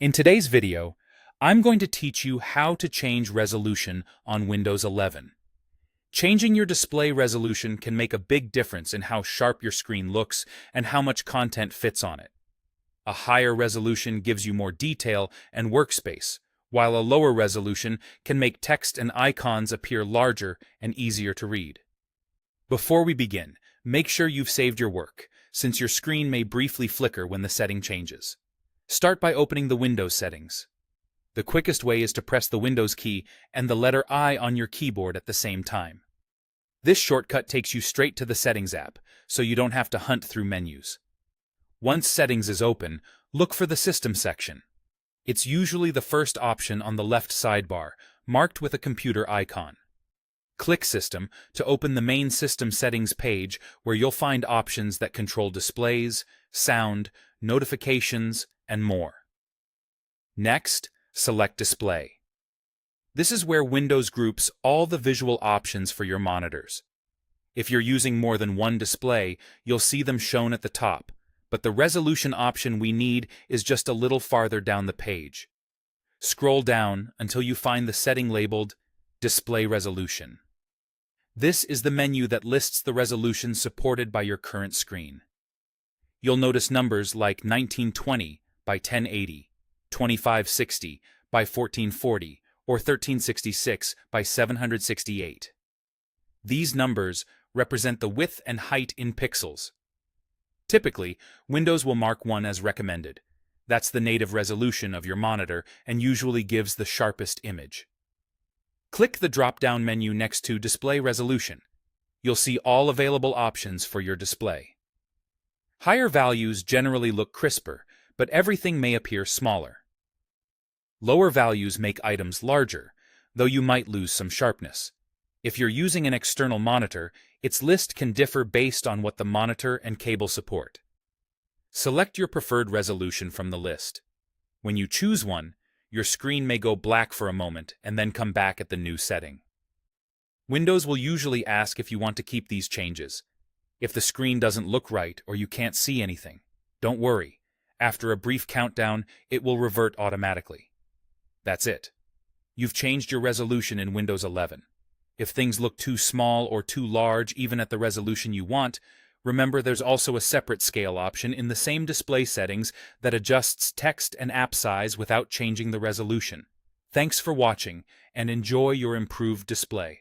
In today's video, I'm going to teach you how to change resolution on Windows 11. Changing your display resolution can make a big difference in how sharp your screen looks and how much content fits on it. A higher resolution gives you more detail and workspace, while a lower resolution can make text and icons appear larger and easier to read. Before we begin, make sure you've saved your work, since your screen may briefly flicker when the setting changes. Start by opening the Windows settings. The quickest way is to press the Windows key and the letter I on your keyboard at the same time. This shortcut takes you straight to the Settings app, so you don't have to hunt through menus. Once Settings is open, look for the System section. It's usually the first option on the left sidebar, marked with a computer icon. Click System to open the main System Settings page, where you'll find options that control displays, sound, notifications, and more. Next, select Display. This is where Windows groups all the visual options for your monitors. If you're using more than one display, you'll see them shown at the top, but the resolution option we need is just a little farther down the page. Scroll down until you find the setting labeled Display Resolution. This is the menu that lists the resolution supported by your current screen. You'll notice numbers like 1920 by 1080, 2560 by 1440, or 1366 by 768. These numbers represent the width and height in pixels. Typically, Windows will mark 1 as recommended. That's the native resolution of your monitor and usually gives the sharpest image. Click the drop-down menu next to Display Resolution. You'll see all available options for your display. Higher values generally look crisper, but everything may appear smaller. Lower values make items larger, though you might lose some sharpness. If you're using an external monitor, its list can differ based on what the monitor and cable support. Select your preferred resolution from the list. When you choose one, your screen may go black for a moment and then come back at the new setting. Windows will usually ask if you want to keep these changes. If the screen doesn't look right or you can't see anything, don't worry. After a brief countdown, it will revert automatically. That's it. You've changed your resolution in Windows 11. If things look too small or too large, even at the resolution you want, remember there's also a separate scale option in the same display settings that adjusts text and app size without changing the resolution. Thanks for watching, and enjoy your improved display.